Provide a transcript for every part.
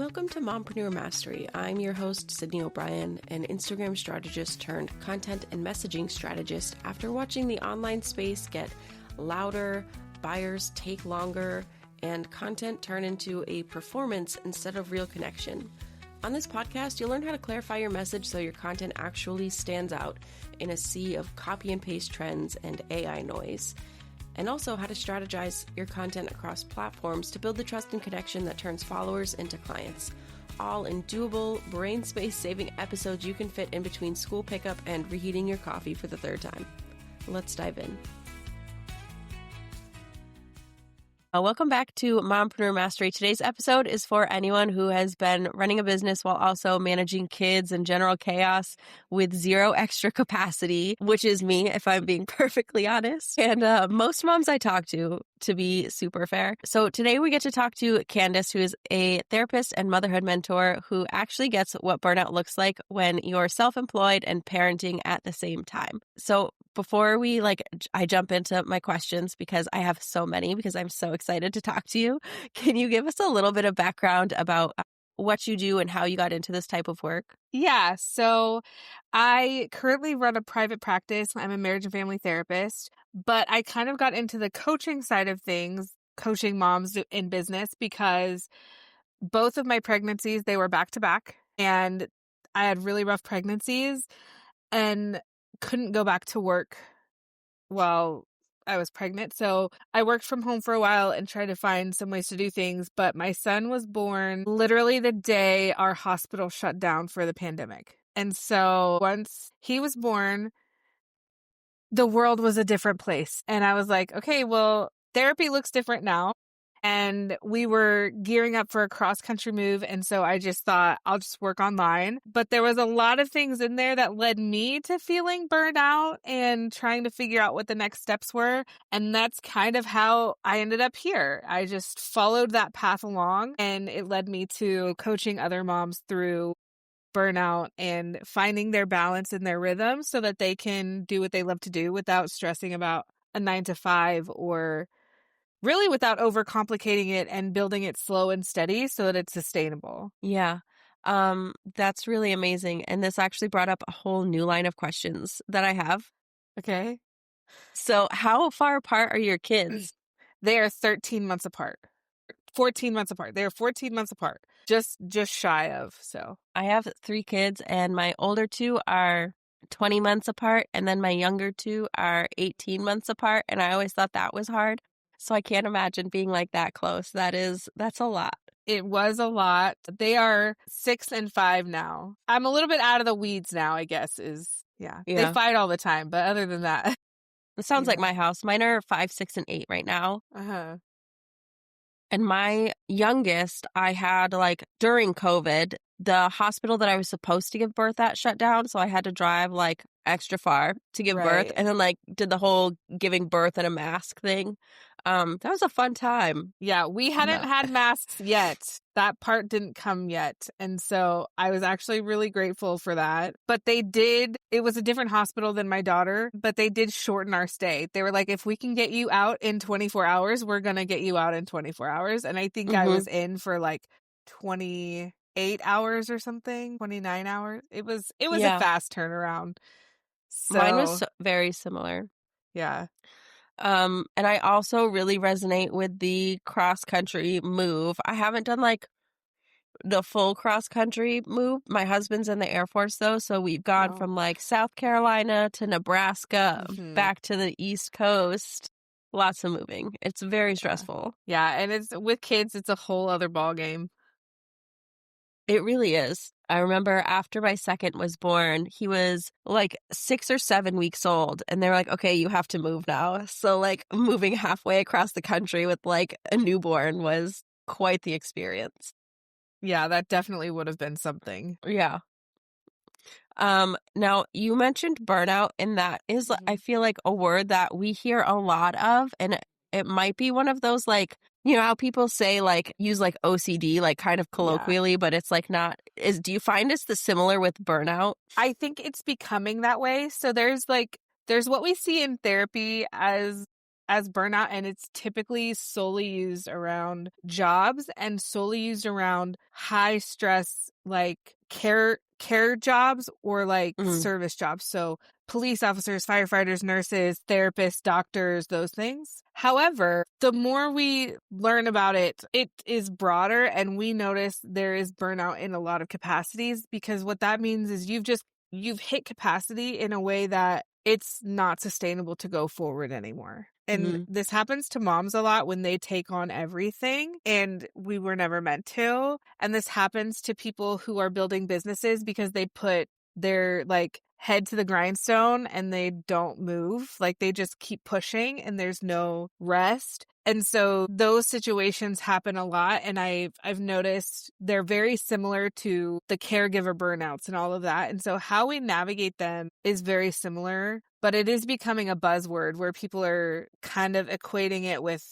Welcome to Mompreneur Mastery. I'm your host, Sydney O'Brien, an Instagram strategist turned content and messaging strategist after watching the online space get louder, buyers take longer, and content turn into a performance instead of real connection. On this podcast, you'll learn how to clarify your message so your content actually stands out in a sea of copy and paste trends and AI noise, and also how to strategize your content across platforms to build the trust and connection that turns followers into clients. All in doable, brain space saving episodes you can fit in between school pickup and reheating your coffee for the third time. Let's dive in. Welcome back to Mompreneur Mastery. Today's episode is for anyone who has been running a business while also managing kids and general chaos with zero extra capacity, which is me, if I'm being perfectly honest. And most moms I talk to be super fair. So today we get to talk to Candice, who is a therapist and motherhood mentor who actually gets what burnout looks like when you're self-employed and parenting at the same time. So before I jump into my questions, because I have so many, because I'm so excited to talk to you, can you give us a little bit of background about what you do and how you got into this type of work? Yeah, so I currently run a private practice. I'm a marriage and family therapist, but I kind of got into the coaching side of things, coaching moms in business, because both of my pregnancies, they were back to back, and I had really rough pregnancies and couldn't go back to work while I was pregnant. So I worked from home for a while and tried to find some ways to do things. But my son was born literally the day our hospital shut down for the pandemic. And so once he was born, the world was a different place. And I was like, okay, well, therapy looks different now. And we were gearing up for a cross-country move. And so I just thought, I'll just work online. But there was a lot of things in there that led me to feeling burned out and trying to figure out what the next steps were. And that's kind of how I ended up here. I just followed that path along, and it led me to coaching other moms through burnout and finding their balance and their rhythm so that they can do what they love to do without stressing about a 9 to 5, or really without overcomplicating it and building it slow and steady so that it's sustainable. Yeah, that's really amazing. And this actually brought up a whole new line of questions that I have. Okay. So how far apart are your kids? They are 13 months apart. 14 months apart. They are 14 months apart. Just shy of, so. I have 3 kids, and my older 2 are 20 months apart, and then my younger 2 are 18 months apart, and I always thought that was hard. So I can't imagine being like that close. That's a lot. It was a lot. They are 6 and 5 now. I'm a little bit out of the weeds now, I guess, yeah. They fight all the time, but other than that. It sounds like my house. Mine are 5, 6, and 8 right now. Uh-huh. And my youngest, I had during COVID, the hospital that I was supposed to give birth at shut down. So I had to drive extra far to give birth, and then did the whole giving birth in a mask thing. That was a fun time. Yeah, we hadn't had masks yet. That part didn't come yet. And so I was actually really grateful for that. But it was a different hospital than my daughter, but they did shorten our stay. They were like, if we can get you out in 24 hours, we're going to get you out in 24 hours. And I think I was in for 28 hours or something, 29 hours. It was a fast turnaround. So, mine was very similar. Yeah. And I also really resonate with the cross-country move. I haven't done the full cross-country move. My husband's in the Air Force though, so we've gone from South Carolina to Nebraska, back to the East Coast. Lots of moving. It's very stressful. Yeah, and it's with kids, it's a whole other ball game. It really is. I remember after my second was born, he was 6 or 7 weeks old, and they were like, okay, you have to move now. So moving halfway across the country with a newborn was quite the experience. Yeah, that definitely would have been something. Yeah. Now you mentioned burnout, and that is, I feel like, a word that we hear a lot of, and it might be one of those how people say use OCD kind of colloquially, but it's not. Do you find it's similar with burnout? I think it's becoming that way. So there's what we see in therapy as as burnout, and it's typically solely used around jobs and solely used around high stress, like care jobs or like service jobs. So police officers, firefighters, nurses, therapists, doctors, those things. However, the more we learn about it, it is broader, and we notice there is burnout in a lot of capacities, because what that means is you've hit capacity in a way that it's not sustainable to go forward anymore. And this happens to moms a lot when they take on everything and we were never meant to. And this happens to people who are building businesses because they put their like head to the grindstone and they don't move. Like they just keep pushing and there's no rest. And so those situations happen a lot. And I've noticed they're very similar to the caregiver burnouts and all of that. And so how we navigate them is very similar, but it is becoming a buzzword where people are kind of equating it with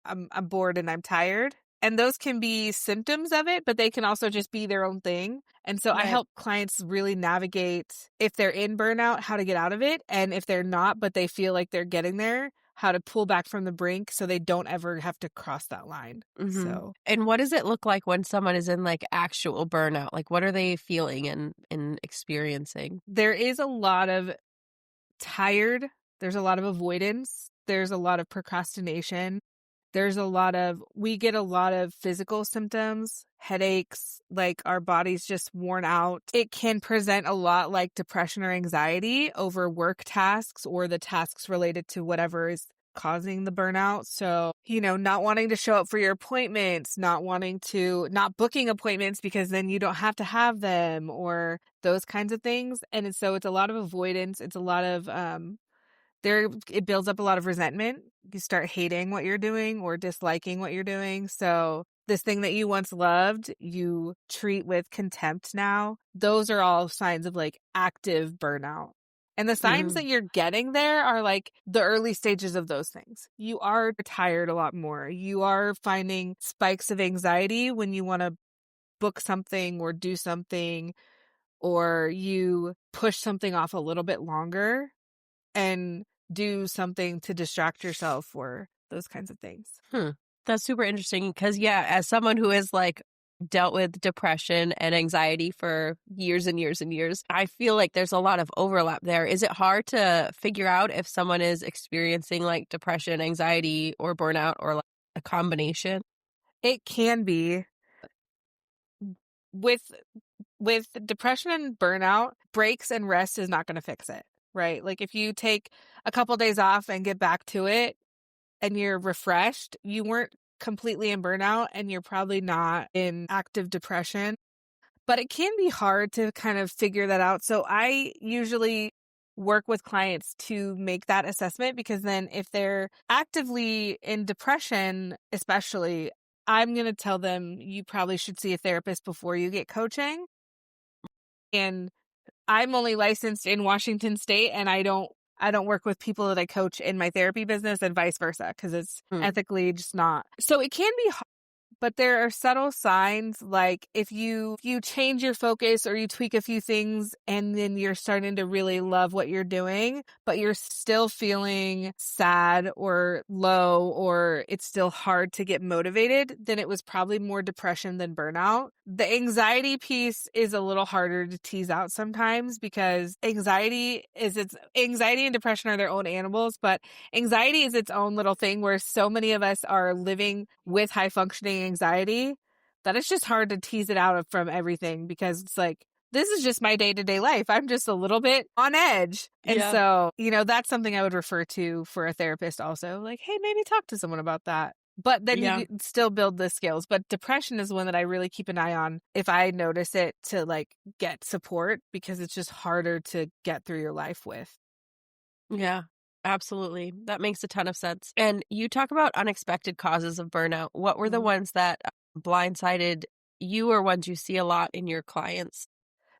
I'm bored and I'm tired. And those can be symptoms of it, but they can also just be their own thing. And so I help clients really navigate, if they're in burnout, how to get out of it. And if they're not, but they feel like they're getting there, how to pull back from the brink so they don't ever have to cross that line. So, and what does it look like when someone is in like actual burnout? Like what are they feeling and experiencing? there is a lot of tired, there's a lot of avoidance, there's a lot of procrastination. We get a lot of physical symptoms, headaches, like our body's just worn out. It can present a lot like depression or anxiety over work tasks or the tasks related to whatever is causing the burnout. So, not wanting to show up for your appointments, not booking appointments because then you don't have to have them, or those kinds of things. And so it's a lot of avoidance. It's a lot of, it builds up a lot of resentment. You start hating what you're doing or disliking what you're doing. So this thing that you once loved, you treat with contempt now. Those are all signs of like active burnout. And the signs that you're getting there are like the early stages of those things. You are tired a lot more. You are finding spikes of anxiety when you want to book something or do something, or you push something off a little bit longer and do something to distract yourself, or those kinds of things. That's super interesting because, as someone who has like dealt with depression and anxiety for years and years and years, I feel like there's a lot of overlap there. Is it hard to figure out if someone is experiencing like depression, anxiety, or burnout, or like a combination? It can be. With depression and burnout, breaks and rest is not going to fix it, right? Like if you take a couple days off and get back to it and you're refreshed, you weren't completely in burnout and you're probably not in active depression. But it can be hard to kind of figure that out. So I usually work with clients to make that assessment, because then if they're actively in depression, especially, I'm going to tell them you probably should see a therapist before you get coaching. And I'm only licensed in Washington State, and I don't work with people that I coach in my therapy business, and vice versa, because it's ethically just not. So it can be hard. But there are subtle signs, like if you change your focus or you tweak a few things and then you're starting to really love what you're doing, but you're still feeling sad or low, or it's still hard to get motivated, then it was probably more depression than burnout. The anxiety piece is a little harder to tease out sometimes, because anxiety and depression are their own animals, but anxiety is its own little thing where so many of us are living with high functioning anxiety that it's just hard to tease it out from everything, because it's like, this is just my day-to-day life. I'm just a little bit on edge. And so, that's something I would refer to for a therapist also. Like, hey, maybe talk to someone about that. But then you still build the skills. But depression is one that I really keep an eye on if I notice it, to like get support, because it's just harder to get through your life with. Yeah. Absolutely. That makes a ton of sense. And you talk about unexpected causes of burnout. What were the ones that blindsided you, or ones you see a lot in your clients?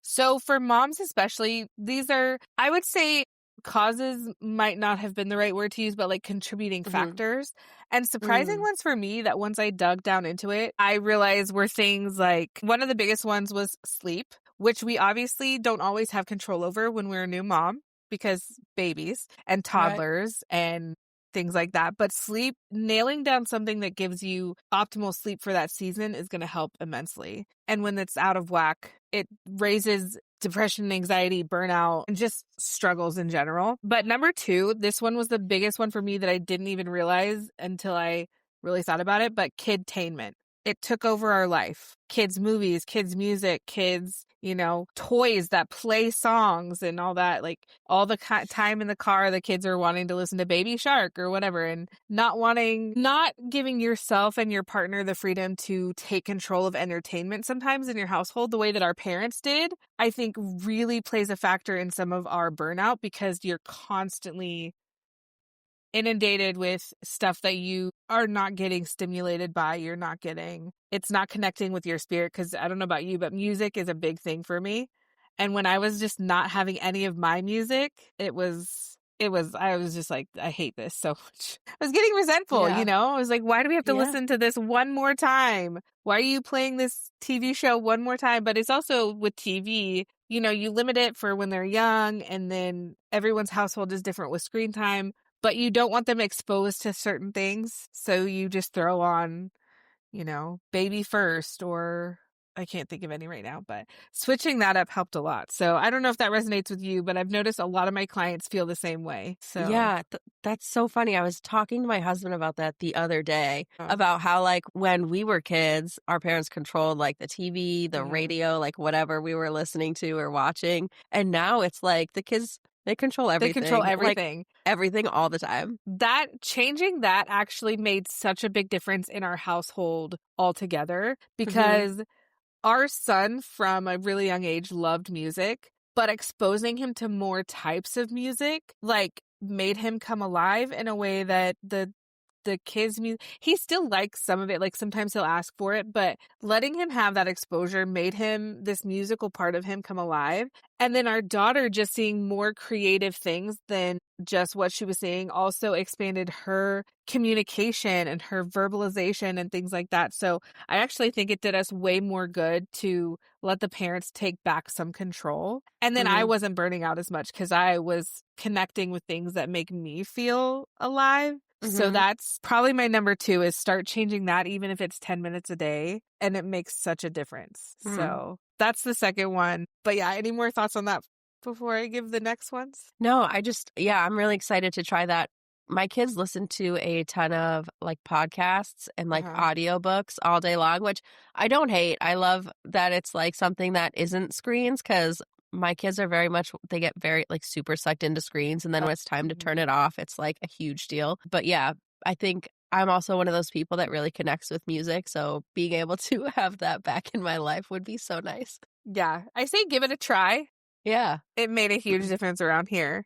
So for moms especially, these are, I would say, causes might not have been the right word to use, but like contributing factors. And surprising ones for me, that once I dug down into it, I realized were things like, one of the biggest ones was sleep, which we obviously don't always have control over when we're a new mom, because babies and toddlers and things like that. But sleep, nailing down something that gives you optimal sleep for that season is going to help immensely. And when it's out of whack, it raises depression, anxiety, burnout, and just struggles in general. But number 2, this one was the biggest one for me that I didn't even realize until I really thought about it, but kidtainment. It took over our life. Kids' movies, kids' music, kids, toys that play songs and all that. Like all the time in the car, the kids are wanting to listen to Baby Shark or whatever, and not giving yourself and your partner the freedom to take control of entertainment sometimes in your household the way that our parents did, I think really plays a factor in some of our burnout, because you're constantly inundated with stuff that you are not getting stimulated by. It's not connecting with your spirit. Because I don't know about you, but music is a big thing for me. And when I was just not having any of my music, I was just like, I hate this so much. I was getting resentful, Yeah. I was like, why do we have to Yeah. listen to this one more time? Why are you playing this TV show one more time? But it's also with TV, you limit it for when they're young, and then everyone's household is different with screen time. But you don't want them exposed to certain things. So you just throw on, Baby First, or I can't think of any right now, but switching that up helped a lot. So I don't know if that resonates with you, but I've noticed a lot of my clients feel the same way. So Yeah, that's so funny. I was talking to my husband about that the other day, about how, like, when we were kids, our parents controlled, like, the TV, the radio, like, whatever we were listening to or watching. And now it's like the kids, they control everything. They control Like, everything. everything all the time. Changing that actually made such a big difference in our household altogether, because our son from a really young age loved music, but exposing him to more types of music, like, made him come alive in a way that the kids' music, he still likes some of it. Like, sometimes he'll ask for it, but letting him have that exposure made this musical part of him come alive. And then our daughter just seeing more creative things than just what she was seeing also expanded her communication and her verbalization and things like that. So I actually think it did us way more good to let the parents take back some control. And then I wasn't burning out as much because I was connecting with things that make me feel alive. So that's probably my number 2, is start changing that, even if it's 10 minutes a day, and it makes such a difference. So that's the second one. But yeah, any more thoughts on that before I give the next ones? No, I'm really excited to try that. My kids listen to a ton of, like, podcasts and, like, audiobooks all day long, which I don't hate. I love that it's, like, something that isn't screens, because my kids are they get very, like, super sucked into screens. And then when it's time to turn it off, it's, like, a huge deal. But yeah, I think I'm also one of those people that really connects with music. So being able to have that back in my life would be so nice. Yeah, I say give it a try. Yeah. It made a huge difference around here.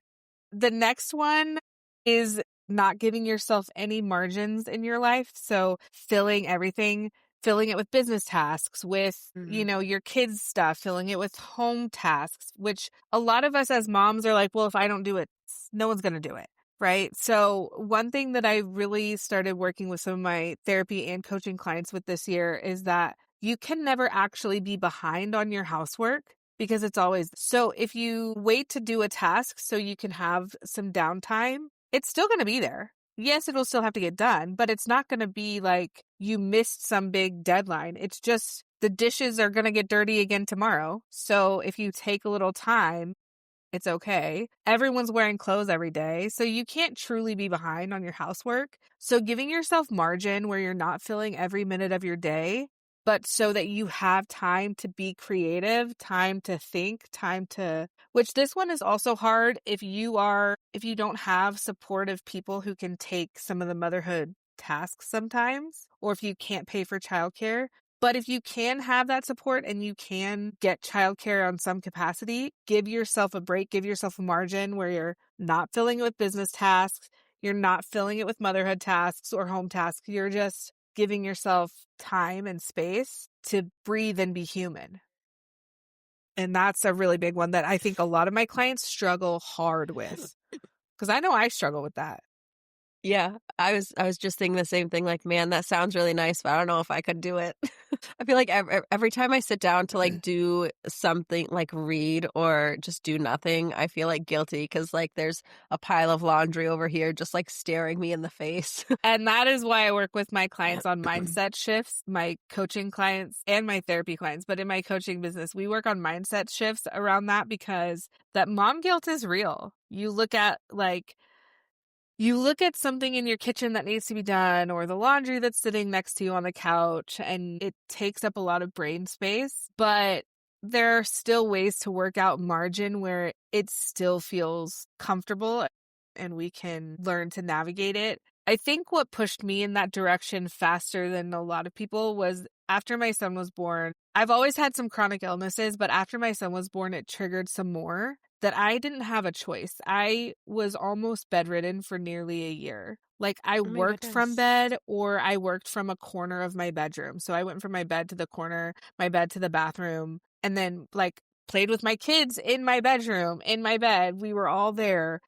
The next one is not giving yourself any margins in your life. So filling it with business tasks, with, your kids' stuff, filling it with home tasks, which a lot of us as moms are like, well, if I don't do it, no one's going to do it. Right. So one thing that I really started working with some of my therapy and coaching clients with this year is that you can never actually be behind on your housework, because it's always. So if you wait to do a task so you can have some downtime, it's still going to be there. Yes, it'll still have to get done, but it's not going to be like you missed some big deadline. It's just the dishes are going to get dirty again tomorrow. So if you take a little time, it's okay. Everyone's wearing clothes every day, so you can't truly be behind on your housework. So giving yourself margin where you're not filling every minute of your day, but so that you have time to be creative, time to think, which this one is also hard if you don't have supportive people who can take some of the motherhood tasks sometimes, or if you can't pay for childcare. But if you can have that support and you can get childcare on some capacity, give yourself a break, give yourself a margin where you're not filling it with business tasks, you're not filling it with motherhood tasks or home tasks. You're just giving yourself time and space to breathe and be human. And that's a really big one that I think a lot of my clients struggle hard with, because I know I struggle with that. Yeah, I was just thinking the same thing, like, "Man, that sounds really nice, but I don't know if I could do it." I feel like every time I sit down to, like, do something, like read or just do nothing, I feel, like, guilty because like, there's a pile of laundry over here just, like, staring me in the face. And that is why I work with my clients on mindset shifts, my coaching clients and my therapy clients. But in my coaching business, we work on mindset shifts around that because that mom guilt is real. You look at something in your kitchen that needs to be done or the laundry that's sitting next to you on the couch, and it takes up a lot of brain space, but there are still ways to work out margin where it still feels comfortable and we can learn to navigate it. I think what pushed me in that direction faster than a lot of people was after my son was born. I've always had some chronic illnesses, but after my son was born, it triggered some more that I didn't have a choice. I was almost bedridden for nearly a year. Like I Oh my worked from goodness. bed or I worked from a corner of my bedroom. So I went from my bed to the corner, my bed to the bathroom, and then like played with my kids in my bedroom, in my bed. We were all there.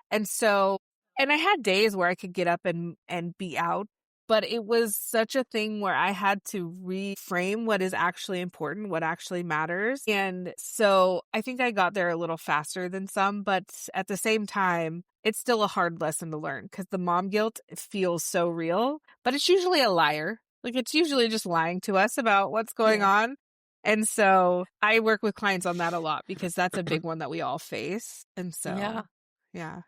And I had days where I could get up and be out, but it was such a thing where I had to reframe what is actually important, what actually matters. And so I think I got there a little faster than some, but at the same time, it's still a hard lesson to learn because the mom guilt feels so real, but it's usually a liar. Like it's usually just lying to us about what's going Yeah. on. And so I work with clients on that a lot because that's a big one that we all face. And Yeah. so, yeah.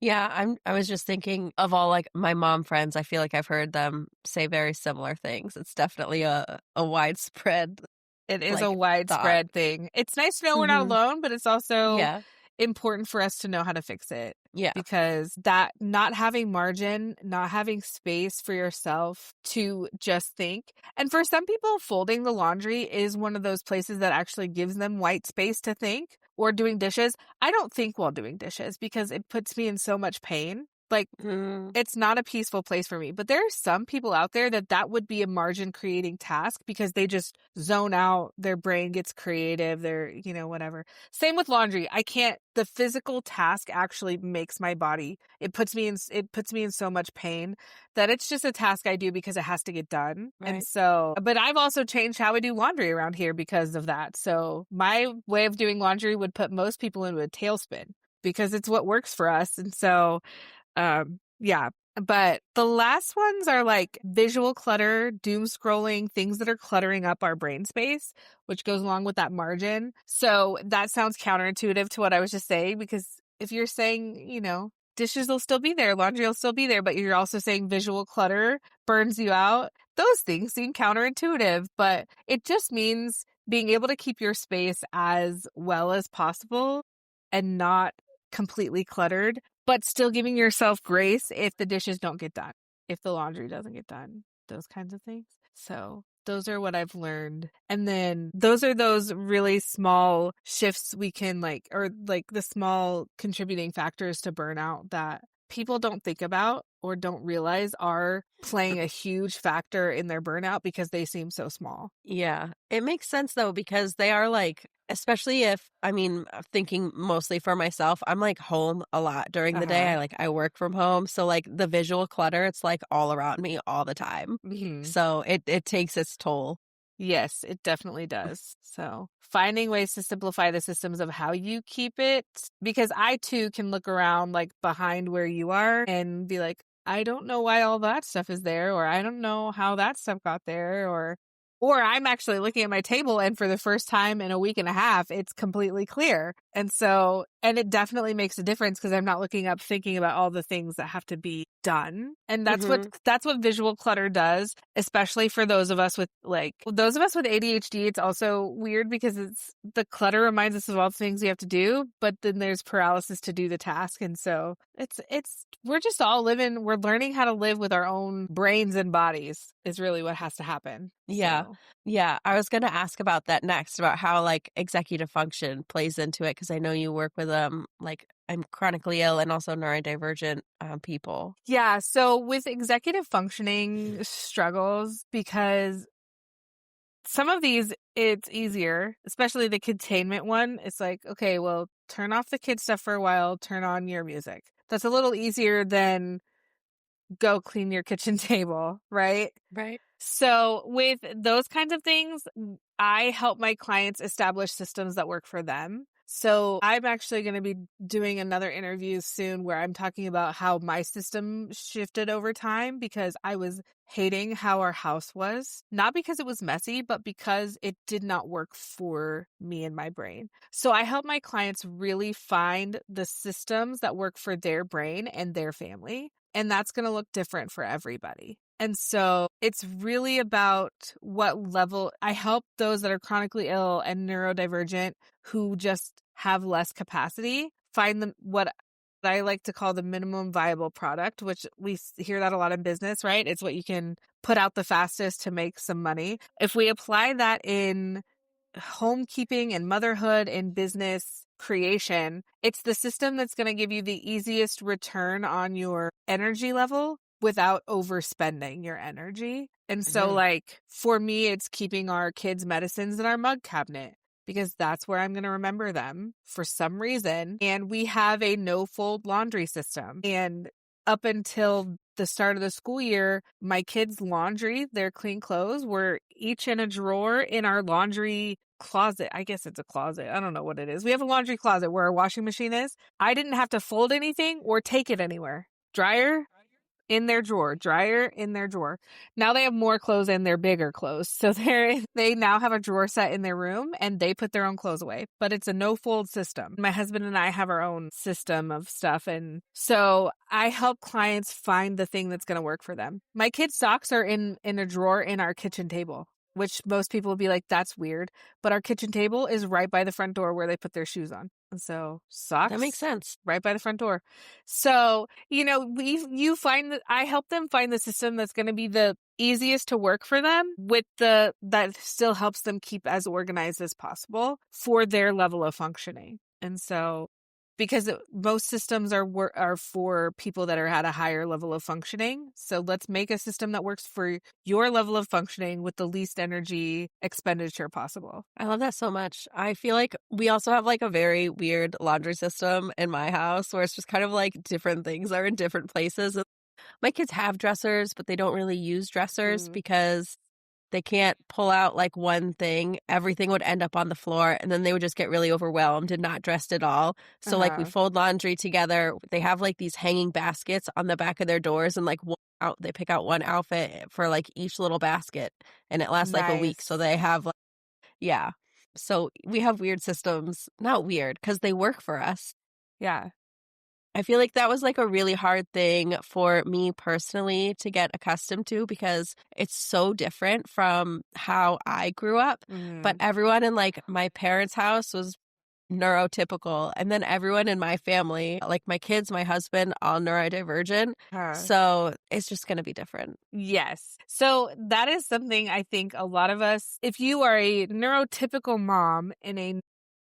Yeah, I was just thinking of all, like, my mom friends, I feel like I've heard them say very similar things. It's definitely a widespread, It is a like, thought. widespread thing. It's nice to know we're not Mhm. alone, but it's also Yeah. important for us to know how to fix it Yeah. because that not having margin, not having space for yourself to just think. And for some people, folding the laundry is one of those places that actually gives them white space to think, or doing dishes. I don't think while doing dishes because it puts me in so much pain. Like Mm, it's not a peaceful place for me. But there are some people out there that would be a margin creating task because they just zone out, their brain gets creative, they're, whatever. Same with laundry. I can't the physical task actually makes my body. It puts me in so much pain that it's just a task I do because it has to get done. And right. so, but I've also changed how I do laundry around here because of that. So, my way of doing laundry would put most people into a tailspin because it's what works for us. And so, yeah. But the last ones are like visual clutter, doom scrolling, things that are cluttering up our brain space, which goes along with that margin. So that sounds counterintuitive to what I was just saying, because if you're saying, dishes will still be there, laundry will still be there, but you're also saying visual clutter burns you out, those things seem counterintuitive, but it just means being able to keep your space as well as possible and not completely cluttered, but still giving yourself grace if the dishes don't get done, if the laundry doesn't get done, those kinds of things. So those are what I've learned. And then those are those really small shifts we can or like the small contributing factors to burnout that people don't think about or don't realize are playing a huge factor in their burnout because they seem so small. Yeah. It makes sense though because they are like especially if thinking mostly for myself, I'm like home a lot during the day. Uh-huh. I work from home, so like the visual clutter, it's like all around me all the time. Hmm. So it takes its toll. Yes, it definitely does. So finding ways to simplify the systems of how you keep it, because I too can look around like behind where you are and be like, I don't know why all that stuff is there, or I don't know how that stuff got there, or I'm actually looking at my table and for the first time in a week and a half, it's completely clear. And it definitely makes a difference because I'm not looking up thinking about all the things that have to be done. And Mhm. that's what visual clutter does, especially for those of us with ADHD. It's also weird because it's the clutter reminds us of all the things we have to do, but then there's paralysis to do the task. And so we're just all we're learning how to live with our own brains and bodies is really what has to happen. Yeah. So Yeah, I was gonna ask about that next, about how, like, executive function plays into it because I know you work with, like, I'm chronically ill and also neurodivergent, people. yeah, so with executive functioning struggles, because some of these it's easier, especially the containment one. It's like, okay, well, turn off the kid stuff for a while, turn on your music. That's a little easier than go clean your kitchen table, right? Right. So with those kinds of things, I help my clients establish systems that work for them. So I'm actually going to be doing another interview soon where I'm talking about how my system shifted over time because I was hating how our house was, not because it was messy, but because it did not work for me and my brain. So I help my clients really find the systems that work for their brain and their family. And that's going to look different for everybody. And so it's really about what level I help those that are chronically ill and neurodivergent who just have less capacity find them what I like to call the minimum viable product, which we hear that a lot in business, right? It's what you can put out the fastest to make some money. If we apply that in homekeeping and motherhood and business creation, it's the system that's going to give you the easiest return on your energy level without overspending your energy. And so like for me, it's keeping our kids' medicines in our mug cabinet because that's where I'm going to remember them for some reason. And we have a no fold laundry system. And up until the start of the school year, my kids' laundry, their clean clothes, were each in a drawer in our laundry closet. I guess it's a closet. I don't know what it is. We have a laundry closet where our washing machine is. I didn't have to fold anything or take it anywhere. Dryer in their drawer, dryer in their drawer. Now they have more clothes and they're bigger clothes. So they now have a drawer set in their room and they put their own clothes away, but it's a no fold system. My husband and I have our own system of stuff. And so I help clients find the thing that's going to work for them. My kids' socks are in a drawer in our kitchen table, which most people would be like, that's weird. But our kitchen table is right by the front door where they put their shoes on. And so socks. That makes sense. Right by the front door. So, I help them find the system that's going to be the easiest to work for them that still helps them keep as organized as possible for their level of functioning. And so because most systems are for people that are at a higher level of functioning. So let's make a system that works for your level of functioning with the least energy expenditure possible. I love that so much. I feel like we also have like a very weird laundry system in my house where it's just kind of like different things are in different places. My kids have dressers, but they don't really use dressers because they can't pull out like one thing. Everything would end up on the floor and then they would just get really overwhelmed and not dressed at all. So like we fold laundry together. They have like these hanging baskets on the back of their doors and like they pick out one outfit for like each little basket and it lasts like a week. So they have like, yeah. So we have weird systems, not weird because they work for us. Yeah. I feel like that was like a really hard thing for me personally to get accustomed to because it's so different from how I grew up. But everyone in like my parents' house was neurotypical. And then everyone in my family, like my kids, my husband, all neurodivergent. So it's just going to be different. Yes. So that is something I think a lot of us, if you are a neurotypical mom in a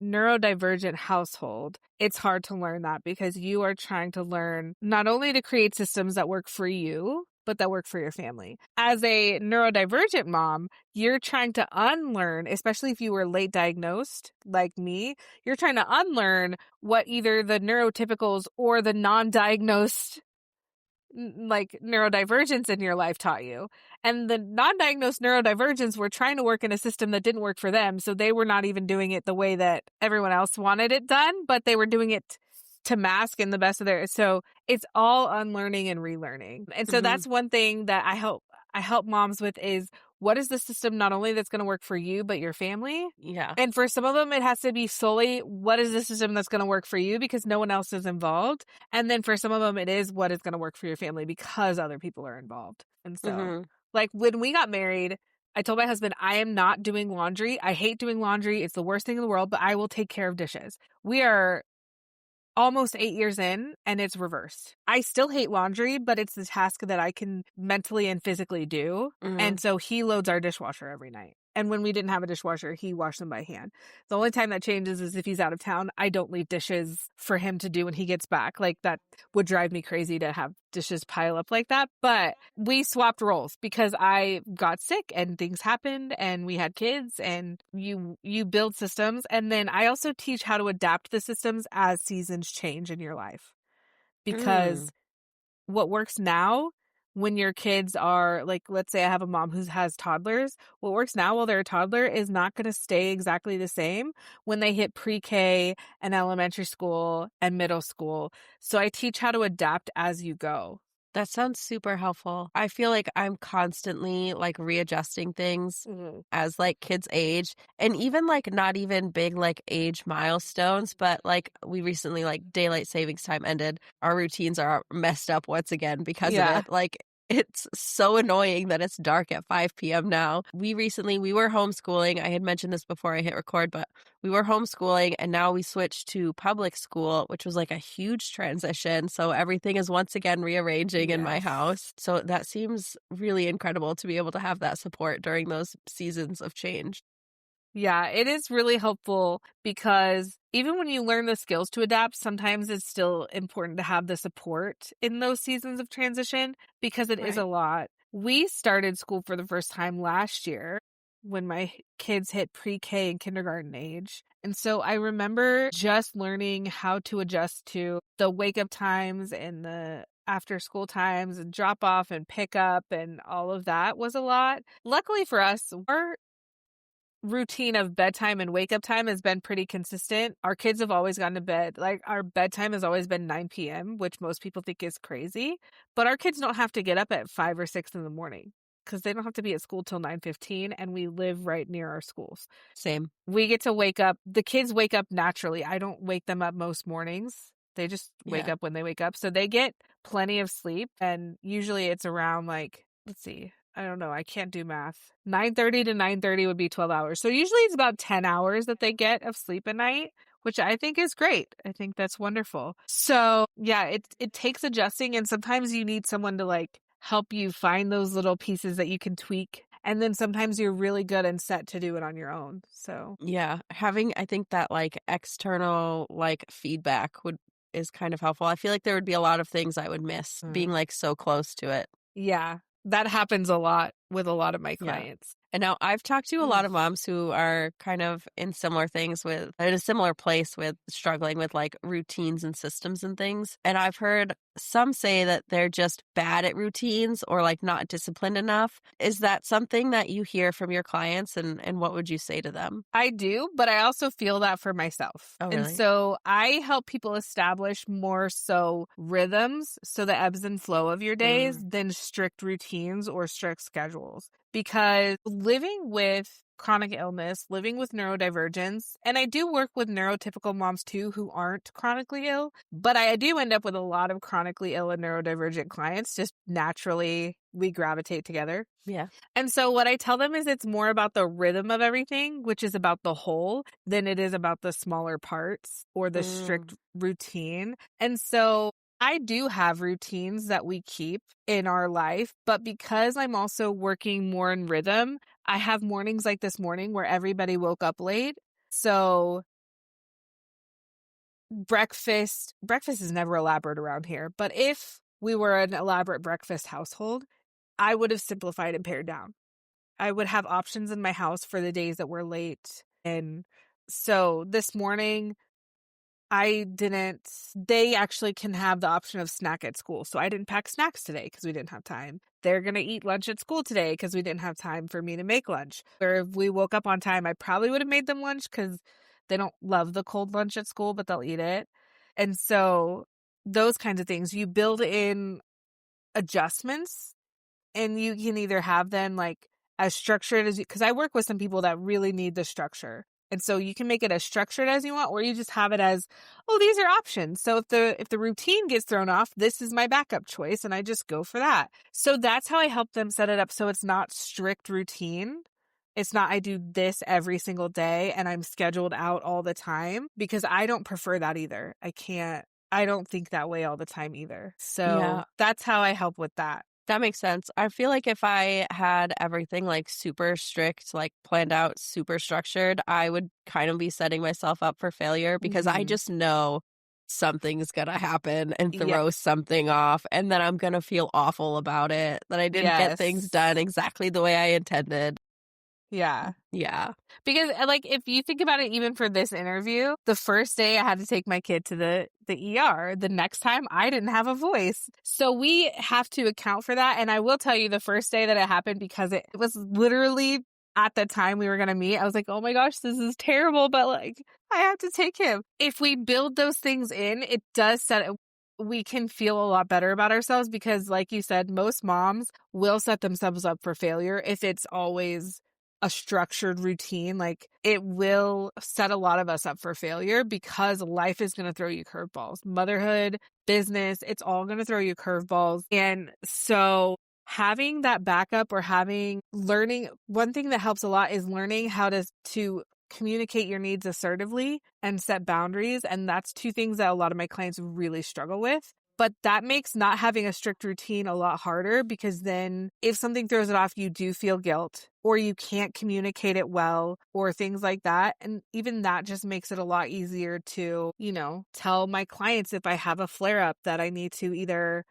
neurodivergent household, it's hard to learn that because you are trying to learn not only to create systems that work for you, but that work for your family. As a neurodivergent mom, you're trying to unlearn, especially if you were late diagnosed like me, you're trying to unlearn what either the neurotypicals or the non-diagnosed like neurodivergence in your life taught you. And the non-diagnosed neurodivergents were trying to work in a system that didn't work for them. So they were not even doing it the way that everyone else wanted it done, but they were doing it to mask in the best of their. So it's all unlearning and relearning. And so that's one thing that I help moms with is what is the system not only that's going to work for you, but your family? Yeah. And for some of them, it has to be solely what is the system that's going to work for you because no one else is involved. And then for some of them, it is what is going to work for your family because other people are involved. And so like when we got married, I told my husband, I am not doing laundry. I hate doing laundry. It's the worst thing in the world, but I will take care of dishes. We are almost 8 years in and it's reversed. I still hate laundry, but it's the task that I can mentally and physically do. And so he loads our dishwasher every night. And when we didn't have a dishwasher, he washed them by hand. The only time that changes is if he's out of town. I don't leave dishes for him to do when he gets back. Like that would drive me crazy to have dishes pile up like that. But we swapped roles because I got sick and things happened and we had kids and you build systems. And then I also teach how to adapt the systems as seasons change in your life. Because what works now when your kids are like, let's say I have a mom who has toddlers, what works now while they're a toddler is not going to stay exactly the same when they hit pre-K and elementary school and middle school. So I teach how to adapt as you go. That sounds super helpful. I feel like I'm constantly like readjusting things as like kids age, and even like not even big like age milestones, but like we recently like daylight savings time ended. Our routines are messed up once again because of Yeah. it. Like it's so annoying that it's dark at 5 p.m. now. We were homeschooling. I had mentioned this before I hit record, but we were homeschooling and now we switched to public school, which was like a huge transition. So everything is once again rearranging in my Yes. house. So that seems really incredible to be able to have that support during those seasons of change. Yeah, it is really helpful because even when you learn the skills to adapt, sometimes it's still important to have the support in those seasons of transition because it is a Right. lot. We started school for the first time last year when my kids hit pre-K and kindergarten age. And so I remember just learning how to adjust to the wake up times and the after school times and drop off and pick up and all of that was a lot. Luckily for us, our routine of bedtime and wake up time has been pretty consistent. Our kids have always gone to bed. Like our bedtime has always been 9 p.m., which most people think is crazy. But our kids don't have to get up at 5 or 6 in the morning because they don't have to be at school till 9:15, and we live right near our schools. Same. We get to wake up. The kids wake up naturally. I don't wake them up most mornings. They just wake Yeah. up when they wake up. So they get plenty of sleep. And usually it's around like, let's see, I don't know. I can't do math. 9:30 to 9:30 would be 12 hours. So usually it's about 10 hours that they get of sleep a night, which I think is great. I think that's wonderful. So yeah, it takes adjusting, and sometimes you need someone to like help you find those little pieces that you can tweak. And then sometimes you're really good and set to do it on your own. So Yeah. Having, I think that like external like feedback is kind of helpful. I feel like there would be a lot of things I would miss being like so close to it. yeah, that happens a lot with a lot of my Yeah. clients. And now I've talked to a lot of moms who are kind of in a similar place with struggling with like routines and systems and things. And I've heard some say that they're just bad at routines or like not disciplined enough. Is that something that you hear from your clients, and what would you say to them? I do, but I also feel that for myself. Oh, And really? so I help people establish more so rhythms, so the ebbs and flow of your days, than strict routines or strict schedules. Because living with chronic illness, living with neurodivergence, and I do work with neurotypical moms too who aren't chronically ill, but I do end up with a lot of chronically ill and neurodivergent clients. Just naturally, we gravitate together. Yeah. And so what I tell them is it's more about the rhythm of everything, which is about the whole, than it is about the smaller parts or the strict routine. And so I do have routines that we keep in our life, but because I'm also working more in rhythm, I have mornings like this morning where everybody woke up late. So breakfast is never elaborate around here, but if we were an elaborate breakfast household, I would have simplified and pared down. I would have options in my house for the days that were late. And so this morning, they actually can have the option of snack at school. So I didn't pack snacks today because we didn't have time. They're going to eat lunch at school today because we didn't have time for me to make lunch. Or if we woke up on time, I probably would have made them lunch because they don't love the cold lunch at school, but they'll eat it. And so those kinds of things, you build in adjustments, and you can either have them like as structured as you, because I work with some people that really need the structure. And so you can make it as structured as you want, or you just have it as, oh, these are options. So if the routine gets thrown off, this is my backup choice, and I just go for that. So that's how I help them set it up. So it's not strict routine. It's not I do this every single day and I'm scheduled out all the time, because I don't prefer that either. I don't think that way all the time either. So that's how I help with that. That makes sense. I feel like if I had everything like super strict, like planned out, super structured, I would kind of be setting myself up for failure because I just know something's going to happen and throw something off. And then I'm going to feel awful about it, that I didn't get things done exactly the way I intended. Yeah. Yeah. Because like if you think about it, even for this interview, the first day I had to take my kid to the ER. The next time I didn't have a voice. So we have to account for that. And I will tell you the first day that it happened, because it was literally at the time we were going to meet, I was like, oh my gosh, this is terrible, but like I have to take him. If we build those things in, it does we can feel a lot better about ourselves, because like you said, most moms will set themselves up for failure if it's always a structured routine. Like it will set a lot of us up for failure, because life is going to throw you curveballs. Motherhood, business, it's all going to throw you curveballs. And so having that backup, or learning, one thing that helps a lot is learning how to communicate your needs assertively and set boundaries. And that's two things that a lot of my clients really struggle with. But that makes not having a strict routine a lot harder, because then if something throws it off, you do feel guilt, or you can't communicate it well, or things like that. And even that just makes it a lot easier to, tell my clients if I have a flare up that I need to either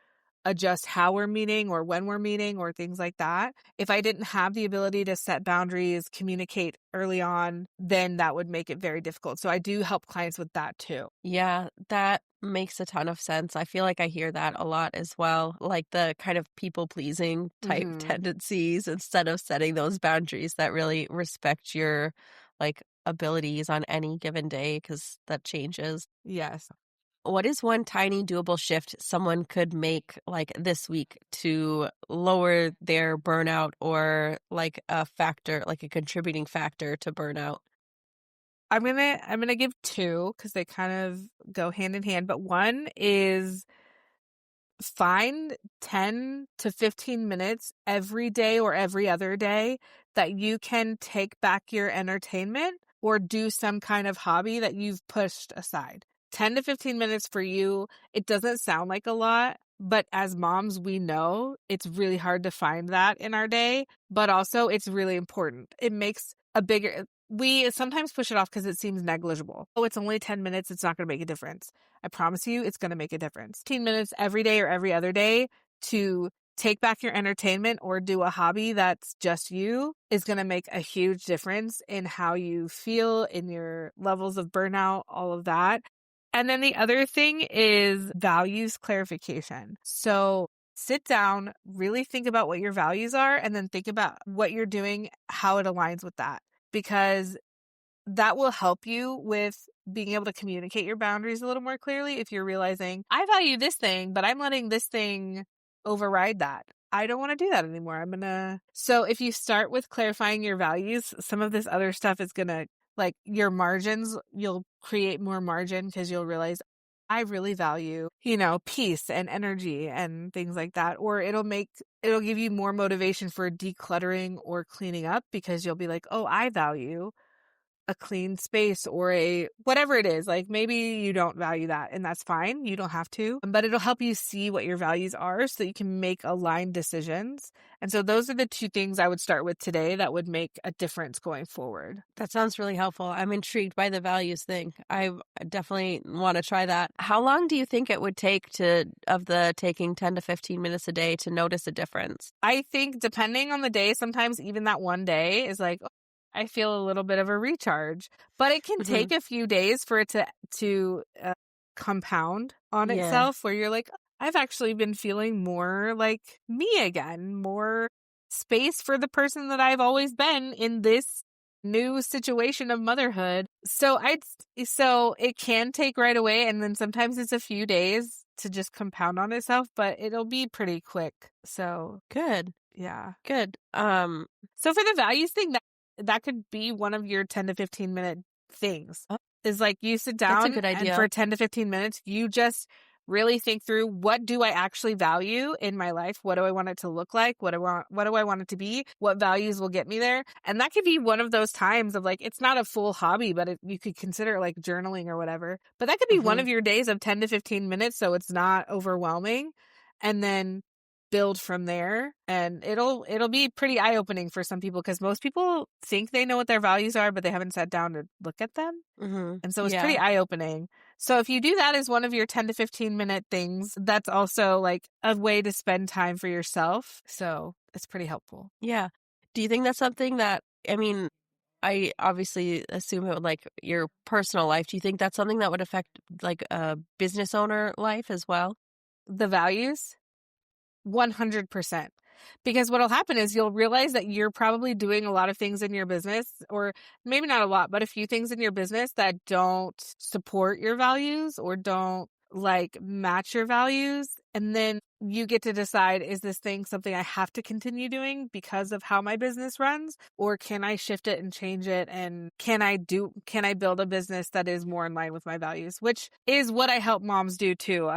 adjust how we're meeting or when we're meeting or things like that. If I didn't have the ability to set boundaries, communicate early on, then that would make it very difficult. So I do help clients with that too. Yeah, that makes a ton of sense. I feel like I hear that a lot as well, like the kind of people-pleasing type tendencies, instead of setting those boundaries that really respect your like abilities on any given day, because that changes. Yes. What is one tiny doable shift someone could make like this week to lower their burnout, or like a factor, like a contributing factor to burnout? I'm gonna give two, because they kind of go hand in hand. But one is find 10 to 15 minutes every day or every other day that you can take back your entertainment or do some kind of hobby that you've pushed aside. 10 to 15 minutes for you, it doesn't sound like a lot, but as moms, we know it's really hard to find that in our day, but also it's really important. It makes a bigger, we sometimes push it off because it seems negligible. Oh, it's only 10 minutes. It's not going to make a difference. I promise you, it's going to make a difference. 15 minutes every day or every other day to take back your entertainment or do a hobby that's just you is going to make a huge difference in how you feel, in your levels of burnout, all of that. And then the other thing is values clarification. So sit down, really think about what your values are, and then think about what you're doing, how it aligns with that, because that will help you with being able to communicate your boundaries a little more clearly. If you're realizing, I value this thing, but I'm letting this thing override that. I don't want to do that anymore. So if you start with clarifying your values, some of this other stuff is going to, like your margins, you'll create more margin, because you'll realize, I really value, peace and energy and things like that. Or it'll give you more motivation for decluttering or cleaning up, because you'll be like, oh, I value a clean space, or whatever it is. Like maybe you don't value that, and that's fine. You don't have to, but it'll help you see what your values are so that you can make aligned decisions. And so those are the two things I would start with today that would make a difference going forward. That sounds really helpful. I'm intrigued by the values thing. I definitely want to try that. How long do you think it would take taking 10 to 15 minutes a day to notice a difference? I think depending on the day, sometimes even that one day is like, I feel a little bit of a recharge, but it can take a few days for it to compound on itself, where you're like, I've actually been feeling more like me again, more space for the person that I've always been in this new situation of motherhood. So it can take right away, and then sometimes it's a few days to just compound on itself, but it'll be pretty quick. So good. Yeah. Good. So for the values thing, that could be one of your 10 to 15 minute things. Is like you sit down, that's a good idea, and for 10 to 15 minutes, you just really think through, what do I actually value in my life? What do I want it to look like? What do I want it to be? What values will get me there? And that could be one of those times of like, it's not a full hobby, but you could consider it like journaling or whatever. But that could be one of your days of 10 to 15 minutes, so it's not overwhelming. And then build from there, and it'll be pretty eye-opening for some people, because most people think they know what their values are, but they haven't sat down to look at them. And so it's pretty eye-opening. So if you do that as one of your 10 to 15 minute things, that's also like a way to spend time for yourself. So it's pretty helpful. Yeah. Do you think that's something that I mean, I obviously assume it would like your personal life. Do you think that's something that would affect like a business owner life as well? The values? 100%. Because what'll happen is you'll realize that you're probably doing a lot of things in your business, or maybe not a lot, but a few things in your business that don't support your values or don't like match your values. And then you get to decide, is this thing something I have to continue doing because of how my business runs? Or can I shift it and change it? And can I build a business that is more in line with my values, which is what I help moms do too.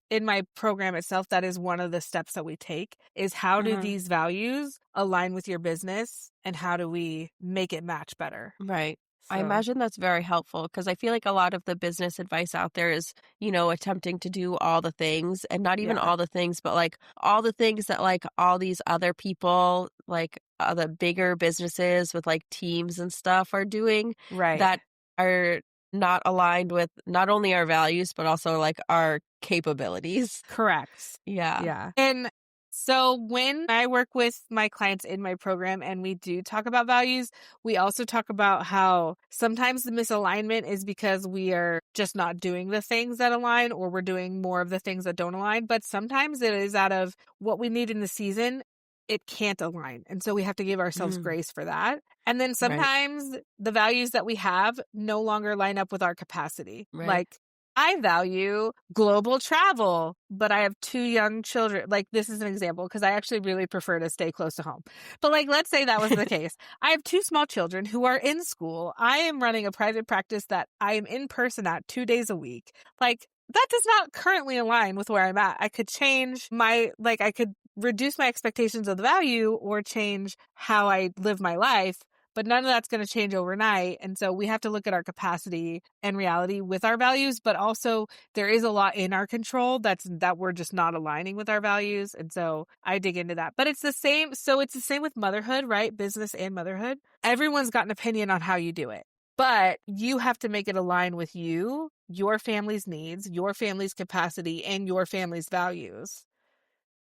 In my program itself, that is one of the steps that we take, is how do these values align with your business and how do we make it match better? Right. I So, imagine that's very helpful because I feel like a lot of the business advice out there is, attempting to do all the things and not even yeah, all the things, but like all the things that like all these other people, like the bigger businesses with like teams and stuff are doing right. that are not aligned with not only our values, but also like our capabilities. Correct. Yeah. Yeah. And so when I work with my clients in my program and we do talk about values, we also talk about how sometimes the misalignment is because we are just not doing the things that align, or we're doing more of the things that don't align. But sometimes it is out of what we need in the season. It can't align. And so we have to give ourselves grace for that. And then Right. sometimes the values that we have no longer line up with our capacity. Right. Like, I value global travel, but I have 2 young children. Like, this is an example because I actually really prefer to stay close to home. But like, let's say that was the case. I have 2 small children who are in school. I am running a private practice that I am in person at 2 days a week. Like, that does not currently align with where I'm at. I could change I could reduce my expectations of the value or change how I live my life, but none of that's going to change overnight. And so we have to look at our capacity and reality with our values, but also there is a lot in our control that we're just not aligning with our values. And so I dig into that. But it's the same. So it's the same with motherhood, right? Business and motherhood. Everyone's got an opinion on how you do it, but you have to make it align with you, your family's needs, your family's capacity, and your family's values.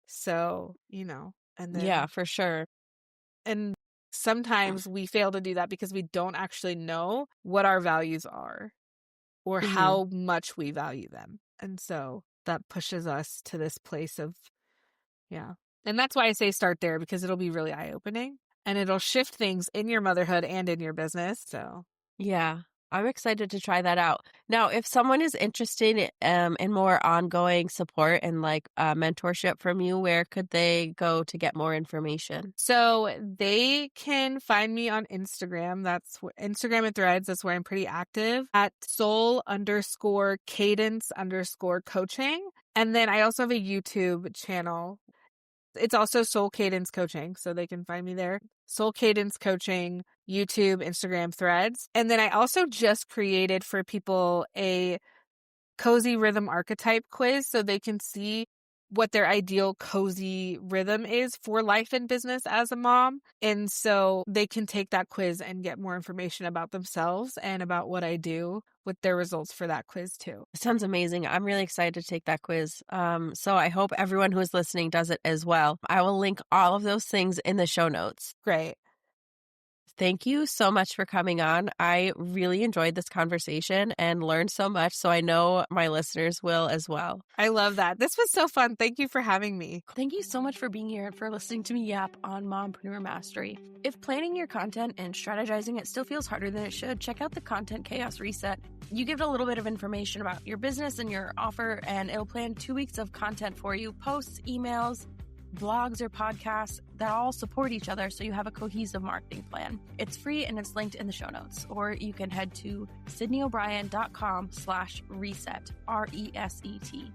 So, and then, Yeah, for sure. and sometimes we fail to do that because we don't actually know what our values are or how much we value them. And so that pushes us to this place of, yeah. And that's why I say start there, because it'll be really eye-opening and it'll shift things in your motherhood and in your business. So, Yeah, I'm excited to try that out. Now, if someone is interested in more ongoing support and like mentorship from you, where could they go to get more information? So they can find me on Instagram. That's Instagram and Threads. That's where I'm pretty active at soul_cadence_coaching. And then I also have a YouTube channel. It's also Soul Cadence Coaching, so they can find me there. Soul Cadence Coaching, YouTube, Instagram, Threads. And then I also just created for people a cozy rhythm archetype quiz so they can see what their ideal cozy rhythm is for life and business as a mom. And so they can take that quiz and get more information about themselves and about what I do with their results for that quiz too. Sounds amazing. I'm really excited to take that quiz. So I hope everyone who is listening does it as well. I will link all of those things in the show notes. Great. Thank you so much for coming on. I really enjoyed this conversation and learned so much, so I know my listeners will as well. I love that. This was so fun. Thank you for having me. Thank you so much for being here and for listening to me yap on Mompreneur Mastery. If planning your content and strategizing it still feels harder than it should, check out the Content Chaos Reset. You give it a little bit of information about your business and your offer, and it'll plan 2 weeks of content for you, posts, emails, blogs, or podcasts that all support each other so you have a cohesive marketing plan. It's free and it's linked in the show notes, or you can head to sydneyobrien.com/reset, RESET.